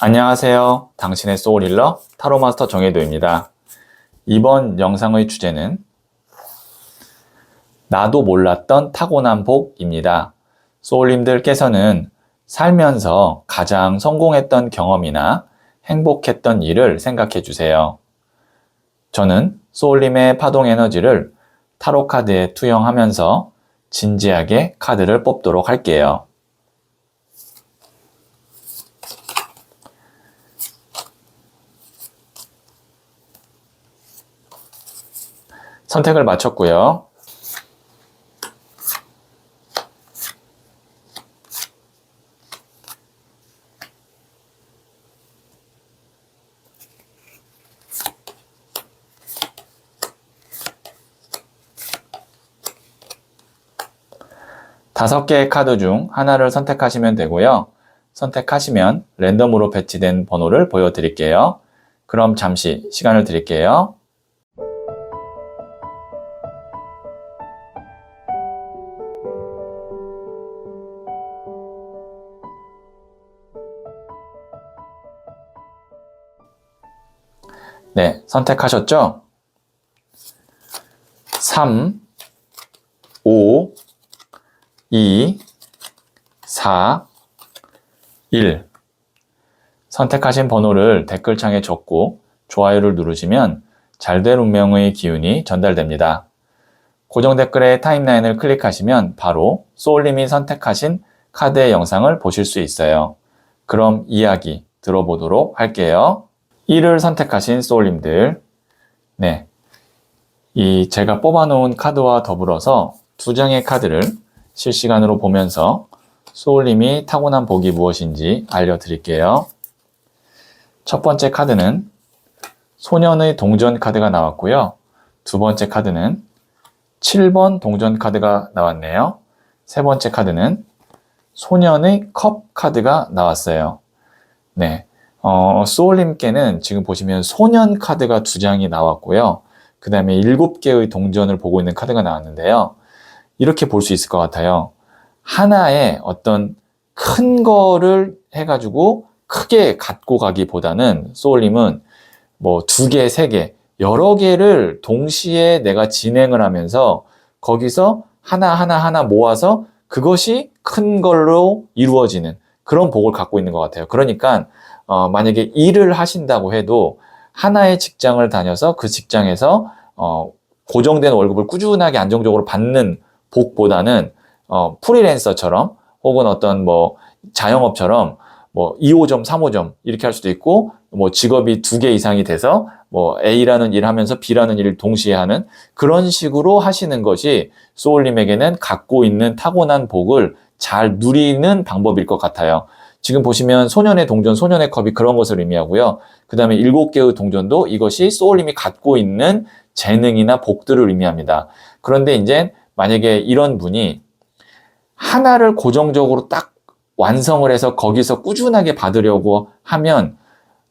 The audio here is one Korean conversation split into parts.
안녕하세요. 당신의 소울힐러 타로마스터 정혜도입니다. 이번 영상의 주제는 나도 몰랐던 타고난 복입니다. 소울님들께서는 살면서 가장 성공했던 경험이나 행복했던 일을 생각해 주세요. 저는 소울님의 파동 에너지를 타로 카드에 투영하면서 진지하게 카드를 뽑도록 할게요. 선택을 마쳤고요. 다섯 개의 카드 중 하나를 선택하시면 되고요. 선택하시면 랜덤으로 배치된 번호를 보여드릴게요. 그럼 잠시 시간을 드릴게요. 네, 선택하셨죠? 3, 5, 2, 4, 1. 선택하신 번호를 댓글창에 적고 좋아요를 누르시면 잘될 운명의 기운이 전달됩니다. 고정 댓글의 타임라인을 클릭하시면 바로 소울님이 선택하신 카드의 영상을 보실 수 있어요. 그럼 이야기 들어보도록 할게요. 1을 선택하신 소울님들, 네, 제가 뽑아놓은 카드와 더불어서 두 장의 카드를 실시간으로 보면서 소울님이 타고난 복이 무엇인지 알려드릴게요. 첫 번째 카드는 소년의 동전 카드가 나왔고요. 두 번째 카드는 7번 동전 카드가 나왔네요. 세 번째 카드는 소년의 컵 카드가 나왔어요. 네, 소울님께는 지금 보시면 소년 카드가 두 장이 나왔고요. 그 다음에 7개의 동전을 보고 있는 카드가 나왔는데요. 이렇게 볼 수 있을 것 같아요. 하나의 어떤 큰 거를 해가지고 크게 갖고 가기보다는 소울님은 뭐 2개, 3개, 여러 개를 동시에 내가 진행을 하면서 거기서 하나 모아서 그것이 큰 걸로 이루어지는 그런 복을 갖고 있는 것 같아요. 그러니까 만약에 일을 하신다고 해도 하나의 직장을 다녀서 그 직장에서 고정된 월급을 꾸준하게 안정적으로 받는 복보다는 프리랜서처럼 혹은 어떤 뭐 자영업처럼 뭐 2호점, 3호점 이렇게 할 수도 있고 뭐 직업이 2개 이상이 돼서 뭐 A라는 일을 하면서 B라는 일을 동시에 하는 그런 식으로 하시는 것이 소울님에게는 갖고 있는 타고난 복을 잘 누리는 방법일 것 같아요. 지금 보시면 소년의 동전, 소년의 컵이 그런 것을 의미하고요. 그 다음에 7개의 동전도 이것이 소울님이 갖고 있는 재능이나 복들을 의미합니다. 그런데 이제 만약에 이런 분이 하나를 고정적으로 딱 완성을 해서 거기서 꾸준하게 받으려고 하면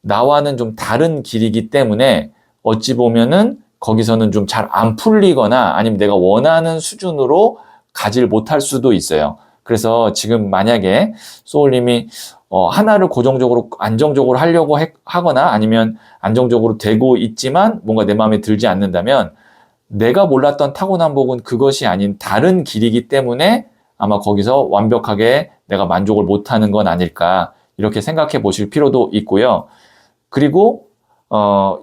나와는 좀 다른 길이기 때문에 어찌 보면은 거기서는 좀 잘 안 풀리거나 아니면 내가 원하는 수준으로 가지를 못할 수도 있어요. 그래서 지금 만약에 소울님이 하나를 고정적으로 안정적으로 하려고 하거나 아니면 안정적으로 되고 있지만 뭔가 내 마음에 들지 않는다면 내가 몰랐던 타고난 복은 그것이 아닌 다른 길이기 때문에 아마 거기서 완벽하게 내가 만족을 못하는 건 아닐까 이렇게 생각해 보실 필요도 있고요. 그리고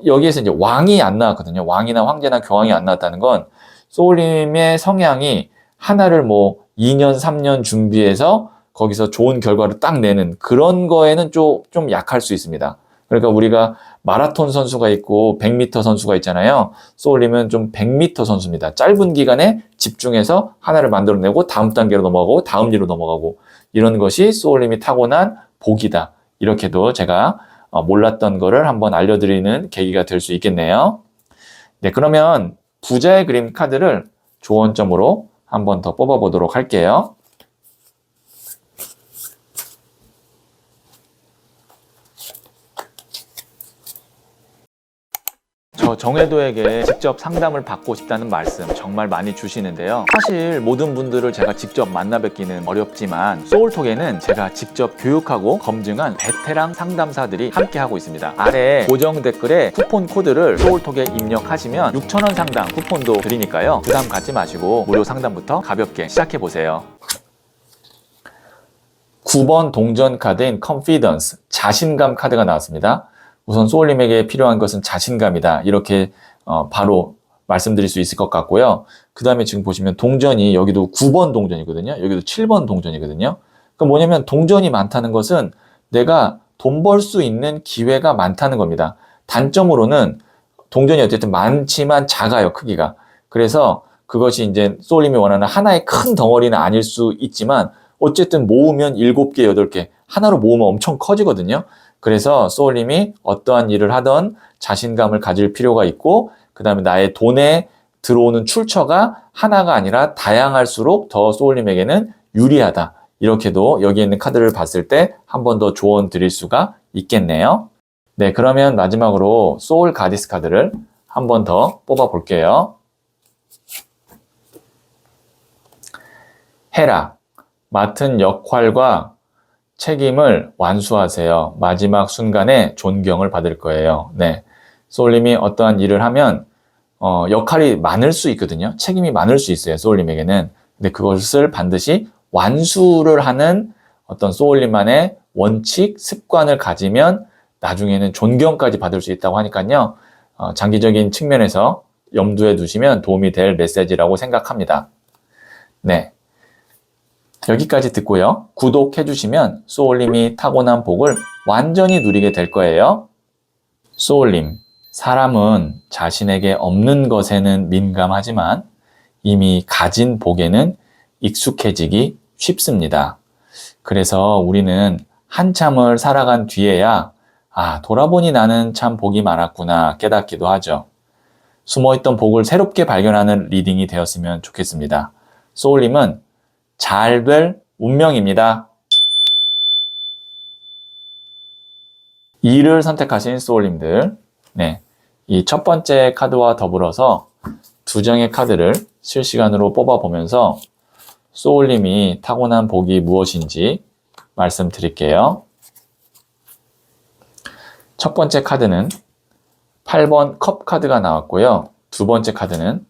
여기에서 이제 왕이 안 나왔거든요. 왕이나 황제나 교황이 안 나왔다는 건 소울님의 성향이 하나를 뭐 2년, 3년 준비해서 거기서 좋은 결과를 딱 내는 그런 거에는 좀 약할 수 있습니다. 그러니까 우리가 마라톤 선수가 있고 100m 선수가 있잖아요. 소울님은 좀 100m 선수입니다. 짧은 기간에 집중해서 하나를 만들어내고 다음 단계로 넘어가고 다음 일로 넘어가고 이런 것이 소울님이 타고난 복이다. 이렇게도 제가 몰랐던 거를 한번 알려드리는 계기가 될 수 있겠네요. 네, 그러면 부자의 그림 카드를 조언점으로 한번 더 뽑아보도록 할게요. 저 정혜도에게 직접 상담을 받고 싶다는 말씀 정말 많이 주시는데요. 사실 모든 분들을 제가 직접 만나 뵙기는 어렵지만 소울톡에는 제가 직접 교육하고 검증한 베테랑 상담사들이 함께 하고 있습니다. 아래 고정 댓글에 쿠폰 코드를 소울톡에 입력하시면 6,000원 상당 쿠폰도 드리니까요. 부담 갖지 마시고 무료 상담부터 가볍게 시작해 보세요. 9번 동전 카드인 Confidence, 자신감 카드가 나왔습니다. 우선 소울님에게 필요한 것은 자신감이다. 이렇게 바로 말씀드릴 수 있을 것 같고요. 그 다음에 지금 보시면 동전이 여기도 9번 동전이거든요. 여기도 7번 동전이거든요. 그러니까 뭐냐면 동전이 많다는 것은 내가 돈 벌 수 있는 기회가 많다는 겁니다. 단점으로는 동전이 어쨌든 많지만 작아요, 크기가. 그래서 그것이 이제 소울님이 원하는 하나의 큰 덩어리는 아닐 수 있지만 어쨌든 모으면 7개, 8개, 하나로 모으면 엄청 커지거든요. 그래서 소울님이 어떠한 일을 하던 자신감을 가질 필요가 있고, 그 다음에 나의 돈에 들어오는 출처가 하나가 아니라 다양할수록 더 소울님에게는 유리하다. 이렇게도 여기 있는 카드를 봤을 때 한 번 더 조언 드릴 수가 있겠네요. 네, 그러면 마지막으로 소울 가디스 카드를 한 번 더 뽑아 볼게요. 헤라, 맡은 역할과 책임을 완수하세요. 마지막 순간에 존경을 받을 거예요. 네, 소울님이 어떠한 일을 하면 역할이 많을 수 있거든요. 책임이 많을 수 있어요, 소울님에게는. 근데 그것을 반드시 완수를 하는 어떤 소울님만의 원칙, 습관을 가지면 나중에는 존경까지 받을 수 있다고 하니까요. 장기적인 측면에서 염두에 두시면 도움이 될 메시지라고 생각합니다. 네, 여기까지 듣고요. 구독해 주시면 소울님이 타고난 복을 완전히 누리게 될 거예요. 소울님, 사람은 자신에게 없는 것에는 민감하지만 이미 가진 복에는 익숙해지기 쉽습니다. 그래서 우리는 한참을 살아간 뒤에야 돌아보니 나는 참 복이 많았구나 깨닫기도 하죠. 숨어있던 복을 새롭게 발견하는 리딩이 되었으면 좋겠습니다. 소울님은 잘 될 운명입니다. 2를 선택하신 소울님들, 네, 이 첫 번째 카드와 더불어서 2장의 카드를 실시간으로 뽑아보면서 소울님이 타고난 복이 무엇인지 말씀드릴게요. 첫 번째 카드는 8번 컵 카드가 나왔고요. 두 번째 카드는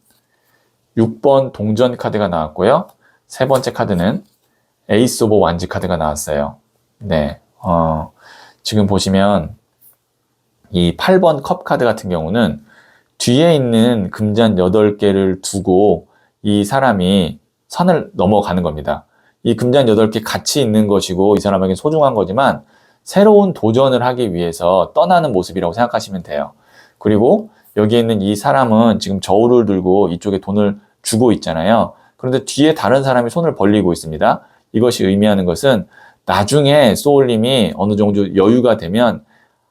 6번 동전 카드가 나왔고요. 세 번째 카드는 에이스 오브 완즈 카드가 나왔어요. 네, 지금 보시면 이 8번 컵 카드 같은 경우는 뒤에 있는 금잔 8개를 두고 이 사람이 선을 넘어가는 겁니다. 이 금잔 8개 같이 있는 것이고 이 사람에게 소중한 거지만 새로운 도전을 하기 위해서 떠나는 모습이라고 생각하시면 돼요. 그리고 여기에 있는 이 사람은 지금 저울을 들고 이쪽에 돈을 주고 있잖아요. 그런데 뒤에 다른 사람이 손을 벌리고 있습니다. 이것이 의미하는 것은 나중에 소울님이 어느 정도 여유가 되면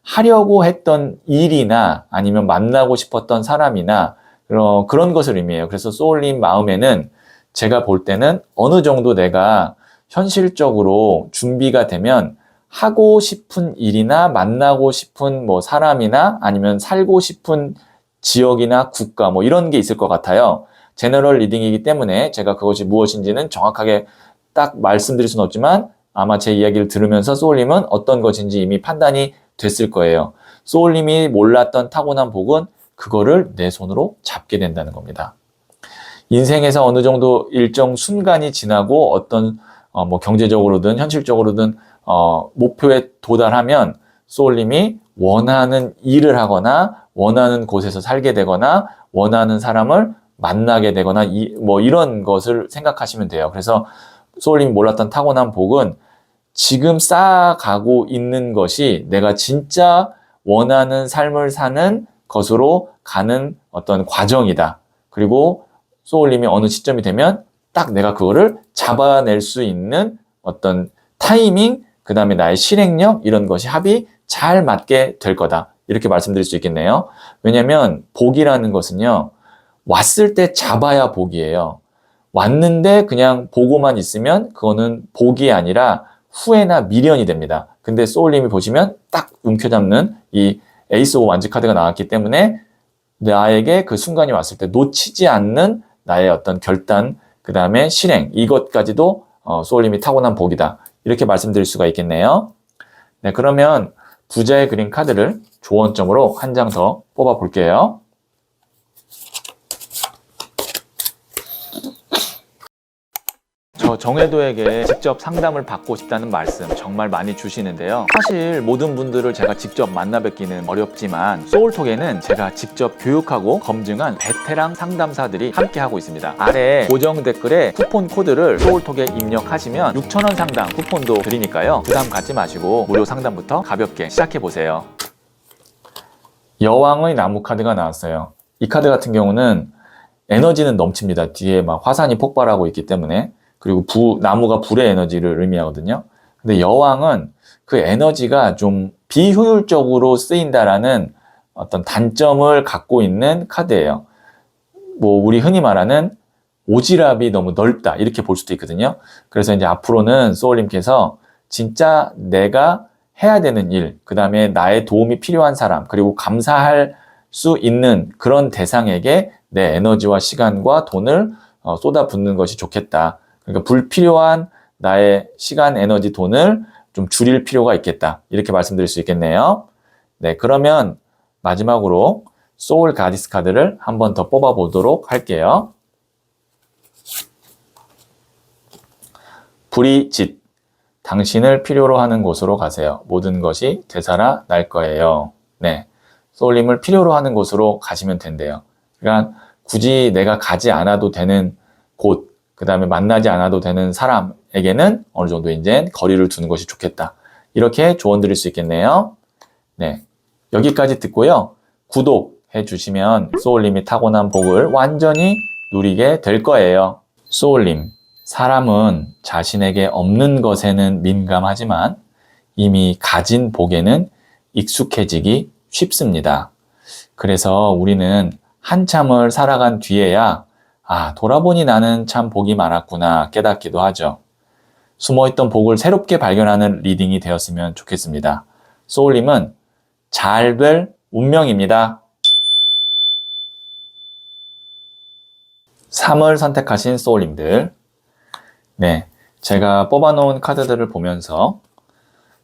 하려고 했던 일이나 아니면 만나고 싶었던 사람이나 그런 것을 의미해요. 그래서 소울님 마음에는 제가 볼 때는 어느 정도 내가 현실적으로 준비가 되면 하고 싶은 일이나 만나고 싶은 뭐 사람이나 아니면 살고 싶은 지역이나 국가 뭐 이런 게 있을 것 같아요. 제너럴 리딩이기 때문에 제가 그것이 무엇인지는 정확하게 딱 말씀드릴 수는 없지만 아마 제 이야기를 들으면서 소울님은 어떤 것인지 이미 판단이 됐을 거예요. 소울님이 몰랐던 타고난 복은 그거를 내 손으로 잡게 된다는 겁니다. 인생에서 어느 정도 일정 순간이 지나고 어떤 뭐 경제적으로든 현실적으로든 목표에 도달하면 소울님이 원하는 일을 하거나 원하는 곳에서 살게 되거나 원하는 사람을 만나게 되거나 뭐 이런 것을 생각하시면 돼요. 그래서 소울님이 몰랐던 타고난 복은 지금 쌓아가고 있는 것이 내가 진짜 원하는 삶을 사는 것으로 가는 어떤 과정이다. 그리고 소울님이 어느 시점이 되면 딱 내가 그거를 잡아낼 수 있는 어떤 타이밍, 그 다음에 나의 실행력 이런 것이 합이 잘 맞게 될 거다. 이렇게 말씀드릴 수 있겠네요. 왜냐하면 복이라는 것은요. 왔을 때 잡아야 복이에요. 왔는데 그냥 보고만 있으면 그거는 복이 아니라 후회나 미련이 됩니다. 근데 소울님이 보시면 딱 움켜잡는 이 에이스 오브 완즈 카드가 나왔기 때문에 나에게 그 순간이 왔을 때 놓치지 않는 나의 어떤 결단, 그 다음에 실행, 이것까지도 소울님이 타고난 복이다. 이렇게 말씀드릴 수가 있겠네요. 네, 그러면 부자의 그린 카드를 조언점으로 한 장 더 뽑아 볼게요. 저 정혜도에게 직접 상담을 받고 싶다는 말씀 정말 많이 주시는데요. 사실 모든 분들을 제가 직접 만나 뵙기는 어렵지만 소울톡에는 제가 직접 교육하고 검증한 베테랑 상담사들이 함께 하고 있습니다. 아래 고정 댓글에 쿠폰 코드를 소울톡에 입력하시면 6,000원 상당 쿠폰도 드리니까요. 부담 갖지 마시고 무료 상담부터 가볍게 시작해 보세요. 여왕의 나무 카드가 나왔어요. 이 카드 같은 경우는 에너지는 넘칩니다. 뒤에 막 화산이 폭발하고 있기 때문에. 그리고 나무가 불의 에너지를 의미하거든요. 근데 여왕은 그 에너지가 좀 비효율적으로 쓰인다라는 어떤 단점을 갖고 있는 카드예요. 뭐 우리 흔히 말하는 오지랖이 너무 넓다 이렇게 볼 수도 있거든요. 그래서 이제 앞으로는 소울님께서 진짜 내가 해야 되는 일, 그 다음에 나의 도움이 필요한 사람, 그리고 감사할 수 있는 그런 대상에게 내 에너지와 시간과 돈을 쏟아붓는 것이 좋겠다. 그러니까 불필요한 나의 시간, 에너지, 돈을 좀 줄일 필요가 있겠다. 이렇게 말씀드릴 수 있겠네요. 네, 그러면 마지막으로 소울 가디스 카드를 한 번 더 뽑아 보도록 할게요. 브리짓, 당신을 필요로 하는 곳으로 가세요. 모든 것이 되살아 날 거예요. 네, 소울님을 필요로 하는 곳으로 가시면 된대요. 그러니까 굳이 내가 가지 않아도 되는 곳, 그 다음에 만나지 않아도 되는 사람에게는 어느 정도 이제 거리를 두는 것이 좋겠다. 이렇게 조언 드릴 수 있겠네요. 네, 여기까지 듣고요. 구독해 주시면 소울님이 타고난 복을 완전히 누리게 될 거예요. 소울님, 사람은 자신에게 없는 것에는 민감하지만 이미 가진 복에는 익숙해지기 쉽습니다. 그래서 우리는 한참을 살아간 뒤에야 돌아보니 나는 참 복이 많았구나 깨닫기도 하죠. 숨어있던 복을 새롭게 발견하는 리딩이 되었으면 좋겠습니다. 소울님은 잘 될 운명입니다. 3을 선택하신 소울님들. 네, 제가 뽑아놓은 카드들을 보면서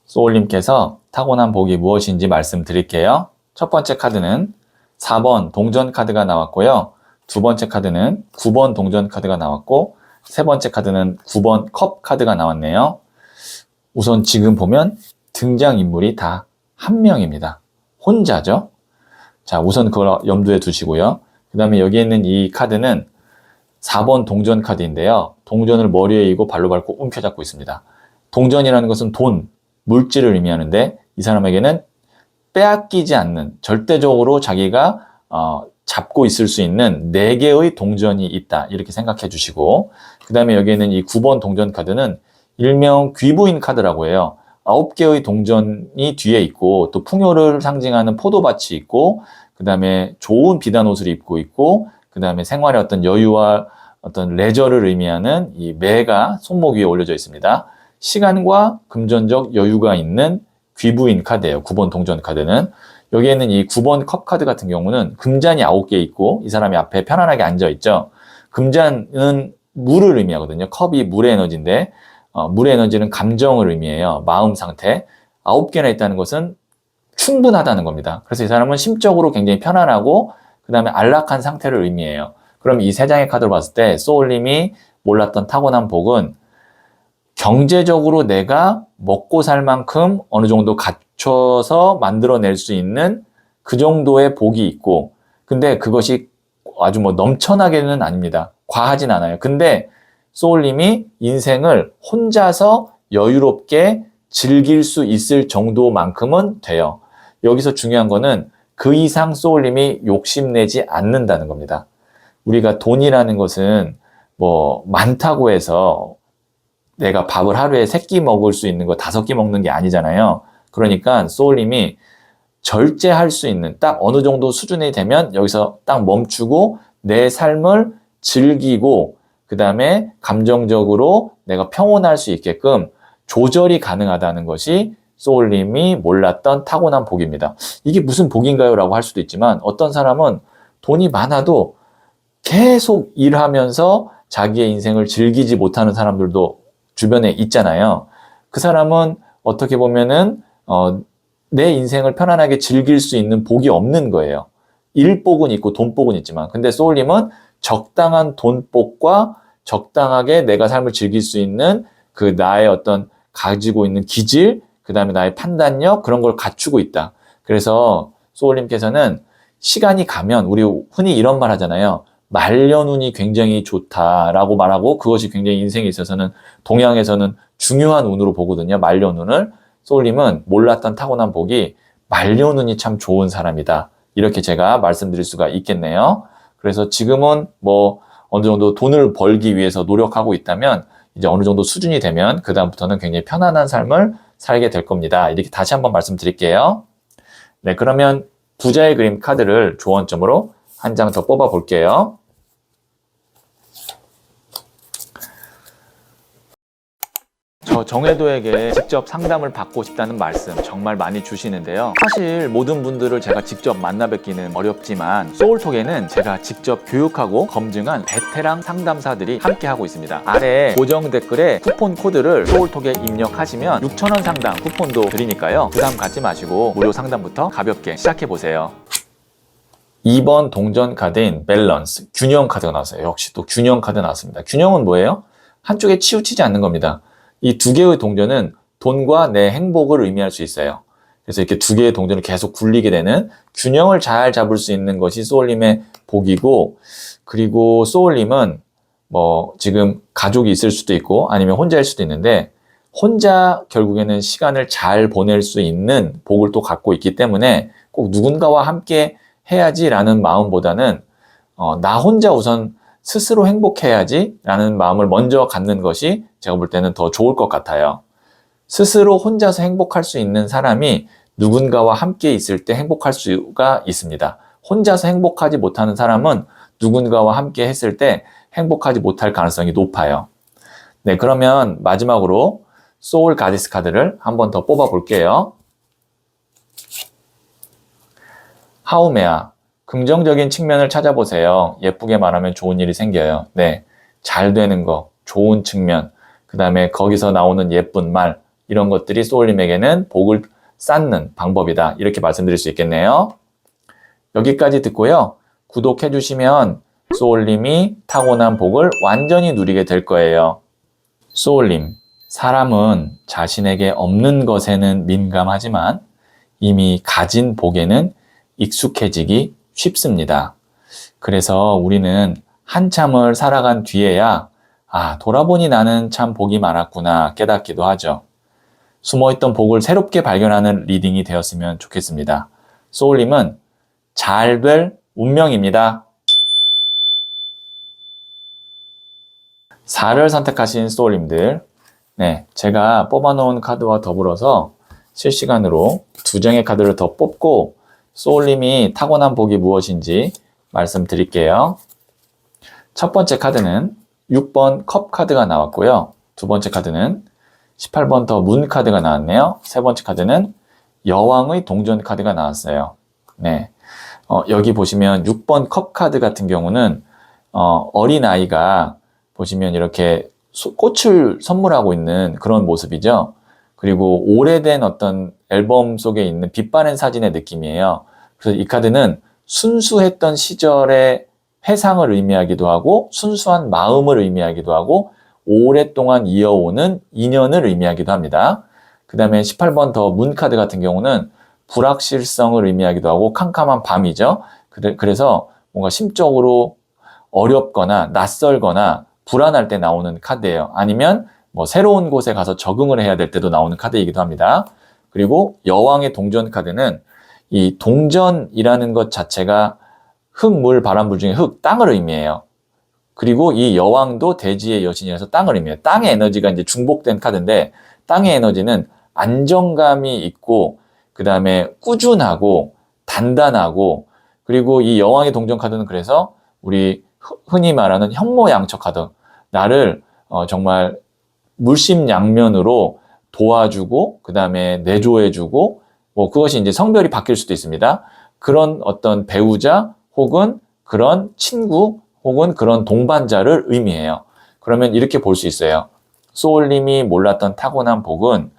소울님께서 타고난 복이 무엇인지 말씀드릴게요. 첫 번째 카드는 4번 동전 카드가 나왔고요. 두 번째 카드는 9번 동전 카드가 나왔고 세 번째 카드는 9번 컵 카드가 나왔네요. 우선 지금 보면 등장인물이 다 한 명입니다. 혼자죠. 자, 우선 그걸 염두에 두시고요. 그 다음에 여기 있는 이 카드는 4번 동전 카드인데요. 동전을 머리에 이고 발로 밟고 움켜잡고 있습니다. 동전이라는 것은 돈, 물질을 의미하는데 이 사람에게는 빼앗기지 않는, 절대적으로 자기가 잡고 있을 수 있는 4개의 동전이 있다. 이렇게 생각해 주시고, 그 다음에 여기에는 이 9번 동전 카드는 일명 귀부인 카드라고 해요. 9개의 동전이 뒤에 있고, 또 풍요를 상징하는 포도밭이 있고, 그 다음에 좋은 비단 옷을 입고 있고, 그 다음에 생활의 어떤 여유와 어떤 레저를 의미하는 이 매가 손목 위에 올려져 있습니다. 시간과 금전적 여유가 있는 귀부인 카드예요. 9번 동전 카드는. 여기에는 이 9번 컵 카드 같은 경우는 금잔이 9개 있고 이 사람이 앞에 편안하게 앉아 있죠. 금잔은 물을 의미하거든요. 컵이 물의 에너지인데 물의 에너지는 감정을 의미해요. 마음 상태. 9개나 있다는 것은 충분하다는 겁니다. 그래서 이 사람은 심적으로 굉장히 편안하고 그 다음에 안락한 상태를 의미해요. 그럼 이 세 장의 카드를 봤을 때 소울님이 몰랐던 타고난 복은 경제적으로 내가 먹고 살 만큼 어느 정도 갖춰서 만들어낼 수 있는 그 정도의 복이 있고, 근데 그것이 아주 뭐 넘쳐나게는 아닙니다. 과하진 않아요. 근데 소울님이 인생을 혼자서 여유롭게 즐길 수 있을 정도만큼은 돼요. 여기서 중요한 거는 그 이상 소울님이 욕심내지 않는다는 겁니다. 우리가 돈이라는 것은 뭐 많다고 해서 내가 밥을 하루에 3끼 먹을 수 있는 거 5끼 먹는 게 아니잖아요. 그러니까 소울님이 절제할 수 있는 딱 어느 정도 수준이 되면 여기서 딱 멈추고 내 삶을 즐기고 그 다음에 감정적으로 내가 평온할 수 있게끔 조절이 가능하다는 것이 소울님이 몰랐던 타고난 복입니다. 이게 무슨 복인가요? 라고 할 수도 있지만 어떤 사람은 돈이 많아도 계속 일하면서 자기의 인생을 즐기지 못하는 사람들도 주변에 있잖아요. 그 사람은 어떻게 보면은 내 인생을 편안하게 즐길 수 있는 복이 없는 거예요. 일복은 있고 돈복은 있지만, 근데 소울님은 적당한 돈복과 적당하게 내가 삶을 즐길 수 있는 그 나의 어떤 가지고 있는 기질, 그 다음에 나의 판단력, 그런 걸 갖추고 있다. 그래서 소울님께서는 시간이 가면, 우리 흔히 이런 말 하잖아요. 말년운이 굉장히 좋다라고 말하고, 그것이 굉장히 인생에 있어서는 동양에서는 중요한 운으로 보거든요. 말년운을. 소울님은 몰랐던 타고난 복이 말년운이 참 좋은 사람이다. 이렇게 제가 말씀드릴 수가 있겠네요. 그래서 지금은 뭐 어느 정도 돈을 벌기 위해서 노력하고 있다면, 이제 어느 정도 수준이 되면 그다음부터는 굉장히 편안한 삶을 살게 될 겁니다. 이렇게 다시 한번 말씀드릴게요. 네, 그러면 부자의 그림 카드를 조언점으로 한 장 더 뽑아 볼게요. 저 정혜도에게 직접 상담을 받고 싶다는 말씀 정말 많이 주시는데요. 사실 모든 분들을 제가 직접 만나 뵙기는 어렵지만 소울톡에는 제가 직접 교육하고 검증한 베테랑 상담사들이 함께하고 있습니다. 아래 고정 댓글에 쿠폰 코드를 소울톡에 입력하시면 6,000원 상당 쿠폰도 드리니까요. 부담 갖지 마시고 무료 상담부터 가볍게 시작해보세요. 2번 동전 카드인 밸런스, 균형 카드가 나왔어요. 역시 또 균형 카드 나왔습니다. 균형은 뭐예요? 한쪽에 치우치지 않는 겁니다. 이 두 개의 동전은 돈과 내 행복을 의미할 수 있어요. 그래서 이렇게 두 개의 동전을 계속 굴리게 되는 균형을 잘 잡을 수 있는 것이 소울님의 복이고, 그리고 소울님은 뭐 지금 가족이 있을 수도 있고 아니면 혼자일 수도 있는데, 혼자 결국에는 시간을 잘 보낼 수 있는 복을 또 갖고 있기 때문에 꼭 누군가와 함께 해야지라는 마음보다는 나 혼자 우선 스스로 행복해야지 라는 마음을 먼저 갖는 것이 제가 볼 때는 더 좋을 것 같아요. 스스로 혼자서 행복할 수 있는 사람이 누군가와 함께 있을 때 행복할 수가 있습니다. 혼자서 행복하지 못하는 사람은 누군가와 함께 했을 때 행복하지 못할 가능성이 높아요. 네, 그러면 마지막으로 소울 가디스 카드를 한 번 더 뽑아 볼게요. 하우메아, 긍정적인 측면을 찾아보세요. 예쁘게 말하면 좋은 일이 생겨요. 네, 잘 되는 거, 좋은 측면, 그 다음에 거기서 나오는 예쁜 말, 이런 것들이 소울님에게는 복을 쌓는 방법이다. 이렇게 말씀드릴 수 있겠네요. 여기까지 듣고요. 구독해주시면 소울님이 타고난 복을 완전히 누리게 될 거예요. 소울님, 사람은 자신에게 없는 것에는 민감하지만 이미 가진 복에는 익숙해지기 쉽습니다. 그래서 우리는 한참을 살아간 뒤에야 돌아보니 나는 참 복이 많았구나 깨닫기도 하죠. 숨어있던 복을 새롭게 발견하는 리딩이 되었으면 좋겠습니다. 소울님은 잘 될 운명입니다. 4를 선택하신 소울님들, 네, 제가 뽑아놓은 카드와 더불어서 실시간으로 2장의 카드를 더 뽑고 소울님이 타고난 복이 무엇인지 말씀드릴게요. 첫 번째 카드는 6번 컵 카드가 나왔고요. 두 번째 카드는 18번 더 문 카드가 나왔네요. 세 번째 카드는 여왕의 동전 카드가 나왔어요. 네, 여기 보시면 6번 컵 카드 같은 경우는 어린아이가 보시면 이렇게 꽃을 선물하고 있는 그런 모습이죠. 그리고 오래된 어떤 앨범 속에 있는 빛바랜 사진의 느낌이에요. 그래서 이 카드는 순수했던 시절의 회상을 의미하기도 하고 순수한 마음을 의미하기도 하고 오랫동안 이어오는 인연을 의미하기도 합니다. 그 다음에 18번 더 문 카드 같은 경우는 불확실성을 의미하기도 하고 캄캄한 밤이죠. 그래서 뭔가 심적으로 어렵거나 낯설거나 불안할 때 나오는 카드예요. 아니면 뭐 새로운 곳에 가서 적응을 해야 될 때도 나오는 카드이기도 합니다. 그리고 여왕의 동전 카드는 이 동전이라는 것 자체가 흙, 물, 바람, 불 중에 흙, 땅을 의미해요. 그리고 이 여왕도 대지의 여신이라서 땅을 의미해요. 땅의 에너지가 이제 중복된 카드인데 땅의 에너지는 안정감이 있고 그 다음에 꾸준하고 단단하고, 그리고 이 여왕의 동전 카드는 그래서 우리 흔히 말하는 현모양처 카드, 나를 정말 물심양면으로 도와주고 그 다음에 내조해주고, 뭐 그것이 이제 성별이 바뀔 수도 있습니다. 그런 어떤 배우자 혹은 그런 친구 혹은 그런 동반자를 의미해요. 그러면 이렇게 볼 수 있어요. 소울님이 몰랐던 타고난 복은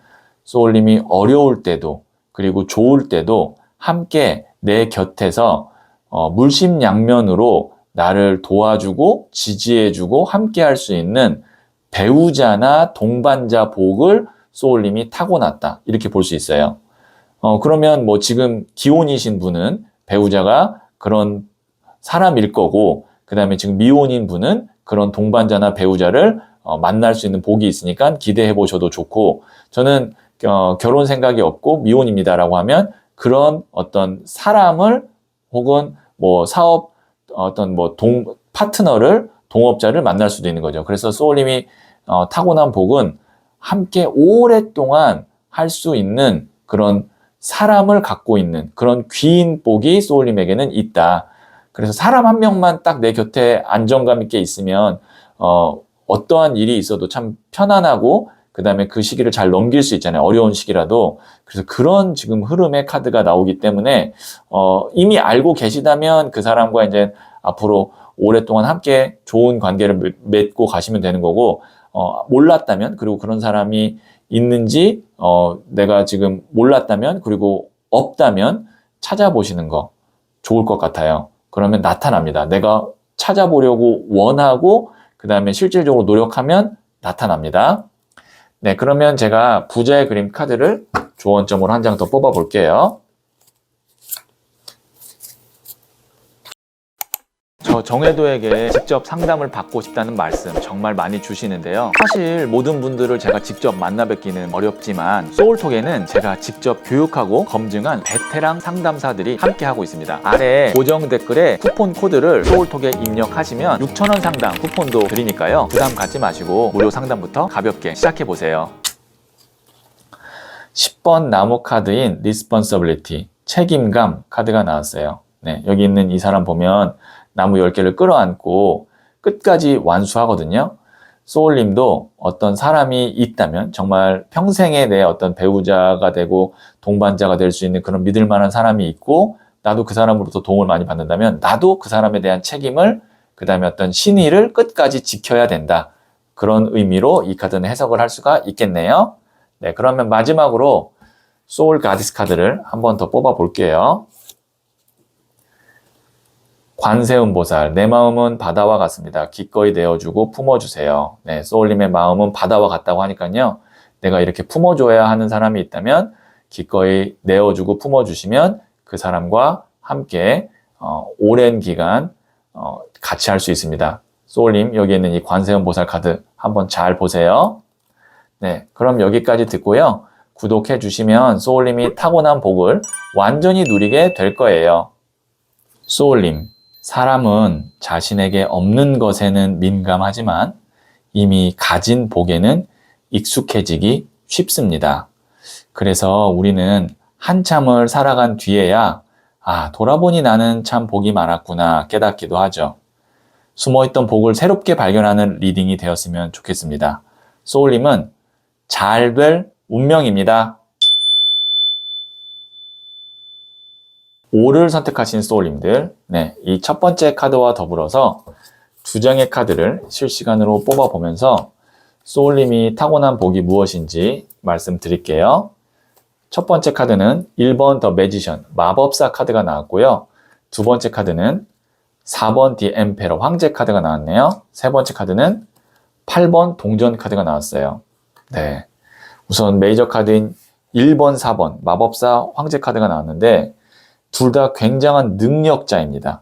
소울님이 어려울 때도 그리고 좋을 때도 함께 내 곁에서 물심양면으로 나를 도와주고 지지해주고 함께 할 수 있는 배우자나 동반자 복을 소울님이 타고났다. 이렇게 볼 수 있어요. 그러면 뭐 지금 기혼이신 분은 배우자가 그런 사람일 거고, 그 다음에 지금 미혼인 분은 그런 동반자나 배우자를 만날 수 있는 복이 있으니까 기대해 보셔도 좋고, 저는 결혼 생각이 없고 미혼입니다라고 하면 그런 어떤 사람을 혹은 뭐 사업 어떤 뭐 파트너를 동업자를 만날 수도 있는 거죠. 그래서 소울님이 타고난 복은 함께 오랫동안 할 수 있는 그런 사람을 갖고 있는 그런 귀인 복이 소울님에게는 있다. 그래서 사람 한 명만 딱 내 곁에 안정감 있게 있으면 어떠한 일이 있어도 참 편안하고 그 다음에 그 시기를 잘 넘길 수 있잖아요. 어려운 시기라도. 그래서 그런 지금 흐름의 카드가 나오기 때문에 이미 알고 계시다면 그 사람과 이제 앞으로 오랫동안 함께 좋은 관계를 맺고 가시면 되는 거고, 몰랐다면, 그리고 그런 사람이 있는지 내가 지금 몰랐다면, 그리고 없다면 찾아보시는 거 좋을 것 같아요. 그러면 나타납니다. 내가 찾아보려고 원하고 그 다음에 실질적으로 노력하면 나타납니다. 네, 그러면 제가 부자의 그림 카드를 조언점으로 한 장 더 뽑아 볼게요. 저 정혜도에게 직접 상담을 받고 싶다는 말씀 정말 많이 주시는데요. 사실 모든 분들을 제가 직접 만나 뵙기는 어렵지만 소울톡에는 제가 직접 교육하고 검증한 베테랑 상담사들이 함께 하고 있습니다. 아래 고정 댓글에 쿠폰 코드를 소울톡에 입력하시면 6,000원 상당 쿠폰도 드리니까요. 부담 갖지 마시고 무료 상담부터 가볍게 시작해 보세요. 10번 나무 카드인 Responsibility, 책임감 카드가 나왔어요. 네, 여기 있는 이 사람 보면 나무 10개를 끌어안고 끝까지 완수하거든요. 소울님도 어떤 사람이 있다면 정말 평생에 내 어떤 배우자가 되고 동반자가 될 수 있는 그런 믿을 만한 사람이 있고, 나도 그 사람으로부터 도움을 많이 받는다면 나도 그 사람에 대한 책임을, 그 다음에 어떤 신의를 끝까지 지켜야 된다. 그런 의미로 이 카드는 해석을 할 수가 있겠네요. 네, 그러면 마지막으로 소울 가디스 카드를 한 번 더 뽑아 볼게요. 관세음 보살, 내 마음은 바다와 같습니다. 기꺼이 내어주고 품어주세요. 네, 소울님의 마음은 바다와 같다고 하니까요. 내가 이렇게 품어줘야 하는 사람이 있다면 기꺼이 내어주고 품어주시면 그 사람과 함께 오랜 기간 같이 할 수 있습니다. 소울님, 여기 있는 이 관세음 보살 카드 한번 잘 보세요. 네, 그럼 여기까지 듣고요. 구독해 주시면 소울님이 타고난 복을 완전히 누리게 될 거예요. 소울님, 사람은 자신에게 없는 것에는 민감하지만 이미 가진 복에는 익숙해지기 쉽습니다. 그래서 우리는 한참을 살아간 뒤에야 돌아보니 나는 참 복이 많았구나 깨닫기도 하죠. 숨어있던 복을 새롭게 발견하는 리딩이 되었으면 좋겠습니다. 소울님은 잘 될 운명입니다. 5를 선택하신 소울님들, 네, 이 첫 번째 카드와 더불어서 두 장의 카드를 실시간으로 뽑아보면서 소울님이 타고난 복이 무엇인지 말씀드릴게요. 첫 번째 카드는 1번 더 매지션, 마법사 카드가 나왔고요. 두 번째 카드는 4번 디 엠페러, 황제 카드가 나왔네요. 세 번째 카드는 8번 동전 카드가 나왔어요. 네, 우선 메이저 카드인 1번, 4번 마법사, 황제 카드가 나왔는데 둘 다 굉장한 능력자입니다.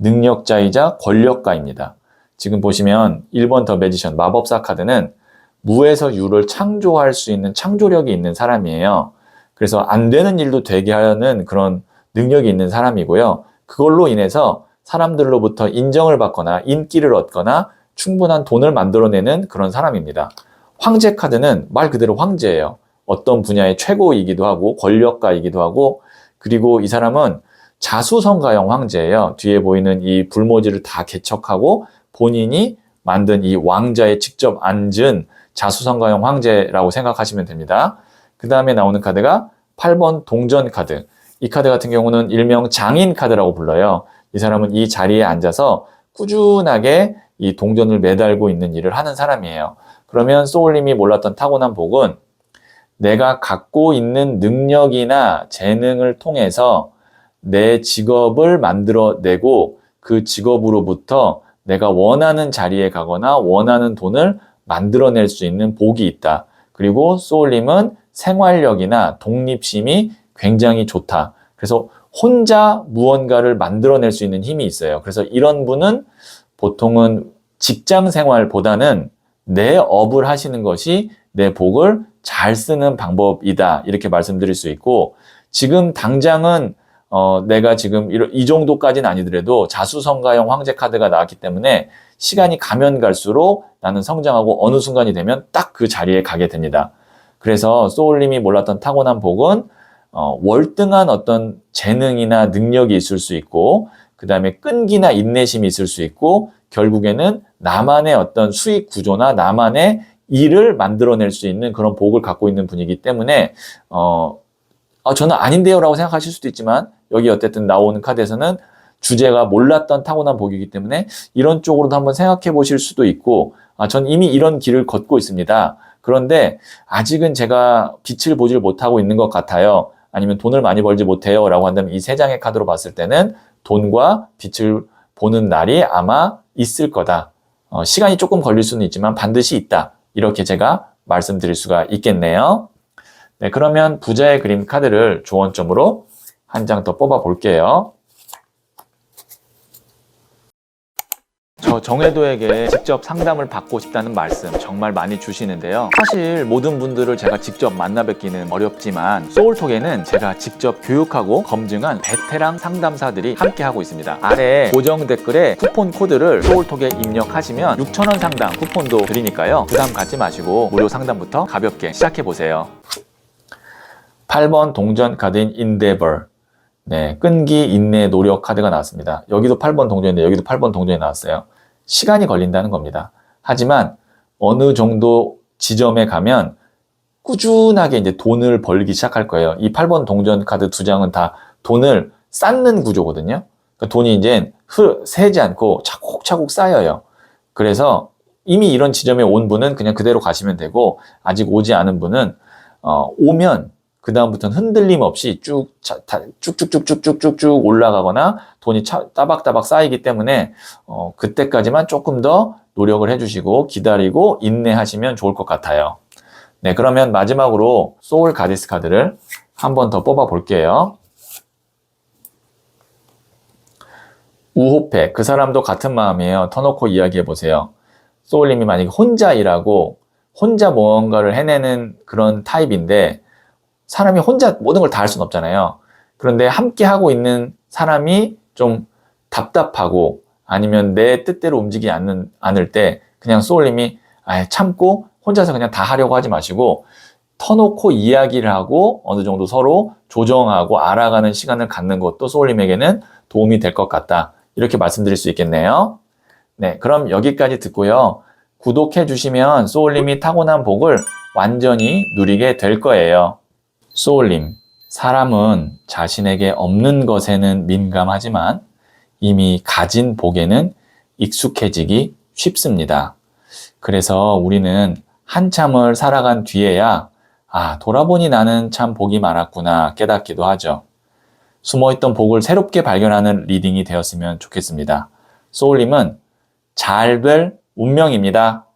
능력자이자 권력가입니다. 지금 보시면 1번 더 매지션, 마법사 카드는 무에서 유를 창조할 수 있는 창조력이 있는 사람이에요. 그래서 안 되는 일도 되게 하는 그런 능력이 있는 사람이고요. 그걸로 인해서 사람들로부터 인정을 받거나 인기를 얻거나 충분한 돈을 만들어내는 그런 사람입니다. 황제 카드는 말 그대로 황제예요. 어떤 분야의 최고이기도 하고 권력가이기도 하고, 그리고 이 사람은 자수성가형 황제예요. 뒤에 보이는 이 불모지를 다 개척하고 본인이 만든 이 왕자에 직접 앉은 자수성가형 황제라고 생각하시면 됩니다. 그 다음에 나오는 카드가 8번 동전 카드. 이 카드 같은 경우는 일명 장인 카드라고 불러요. 이 사람은 이 자리에 앉아서 꾸준하게 이 동전을 매달고 있는 일을 하는 사람이에요. 그러면 소울님이 몰랐던 타고난 복은 내가 갖고 있는 능력이나 재능을 통해서 내 직업을 만들어내고 그 직업으로부터 내가 원하는 자리에 가거나 원하는 돈을 만들어낼 수 있는 복이 있다. 그리고 소울님은 생활력이나 독립심이 굉장히 좋다. 그래서 혼자 무언가를 만들어낼 수 있는 힘이 있어요. 그래서 이런 분은 보통은 직장 생활보다는 내 업을 하시는 것이 내 복을 잘 쓰는 방법이다. 이렇게 말씀드릴 수 있고, 지금 당장은 내가 지금 이 정도까지는 아니더라도 자수성가형 황제 카드가 나왔기 때문에 시간이 가면 갈수록 나는 성장하고 어느 순간이 되면 딱 그 자리에 가게 됩니다. 그래서 소울님이 몰랐던 타고난 복은 월등한 어떤 재능이나 능력이 있을 수 있고, 그 다음에 끈기나 인내심이 있을 수 있고, 결국에는 나만의 어떤 수익 구조나 나만의 일을 만들어낼 수 있는 그런 복을 갖고 있는 분이기 때문에 저는 아닌데요 라고 생각하실 수도 있지만, 여기 어쨌든 나오는 카드에서는 주제가 몰랐던 타고난 복이기 때문에 이런 쪽으로도 한번 생각해 보실 수도 있고, 전 이미 이런 길을 걷고 있습니다. 그런데 아직은 제가 빛을 보질 못하고 있는 것 같아요. 아니면 돈을 많이 벌지 못해요 라고 한다면 이 세 장의 카드로 봤을 때는 돈과 빛을 보는 날이 아마 있을 거다. 시간이 조금 걸릴 수는 있지만 반드시 있다. 이렇게 제가 말씀드릴 수가 있겠네요. 네, 그러면 부자의 그림 카드를 조언점으로 한 장 더 뽑아 볼게요. 저 정혜도에게 직접 상담을 받고 싶다는 말씀 정말 많이 주시는데요. 사실 모든 분들을 제가 직접 만나 뵙기는 어렵지만 소울톡에는 제가 직접 교육하고 검증한 베테랑 상담사들이 함께 하고 있습니다. 아래 고정 댓글에 쿠폰 코드를 소울톡에 입력하시면 6,000원 상당 쿠폰도 드리니까요. 부담 갖지 마시고 무료 상담부터 가볍게 시작해 보세요. 8번 동전 카드인 Endeavor. 네, 끈기, 인내, 노력 카드가 나왔습니다. 여기도 8번 동전인데 여기도 8번 동전이 나왔어요. 시간이 걸린다는 겁니다. 하지만 어느 정도 지점에 가면 꾸준하게 이제 돈을 벌기 시작할 거예요. 이 8번 동전 카드 두 장은 다 돈을 쌓는 구조거든요. 그러니까 돈이 이제 새지 않고 차곡차곡 쌓여요. 그래서 이미 이런 지점에 온 분은 그냥 그대로 가시면 되고, 아직 오지 않은 분은 오면 그 다음부터는 흔들림 없이 쭉쭉쭉쭉쭉쭉 올라가거나 돈이 따박따박 쌓이기 때문에 그때까지만 조금 더 노력을 해주시고 기다리고 인내하시면 좋을 것 같아요. 네, 그러면 마지막으로 소울 가디스 카드를 한 번 더 뽑아 볼게요. 우호패, 그 사람도 같은 마음이에요. 터놓고 이야기해 보세요. 소울님이 만약에 혼자 일하고 혼자 무언가를 해내는 그런 타입인데, 사람이 혼자 모든 걸 다 할 수는 없잖아요. 그런데 함께 하고 있는 사람이 좀 답답하고 아니면 내 뜻대로 움직이지 않을 때 그냥 소울님이 참고 혼자서 그냥 다 하려고 하지 마시고 터놓고 이야기를 하고 어느 정도 서로 조정하고 알아가는 시간을 갖는 것도 소울님에게는 도움이 될 것 같다. 이렇게 말씀드릴 수 있겠네요. 네, 그럼 여기까지 듣고요. 구독해 주시면 소울님이 타고난 복을 완전히 누리게 될 거예요. 소울님, 사람은 자신에게 없는 것에는 민감하지만 이미 가진 복에는 익숙해지기 쉽습니다. 그래서 우리는 한참을 살아간 뒤에야 돌아보니 나는 참 복이 많았구나 깨닫기도 하죠. 숨어있던 복을 새롭게 발견하는 리딩이 되었으면 좋겠습니다. 소울님은 잘 될 운명입니다.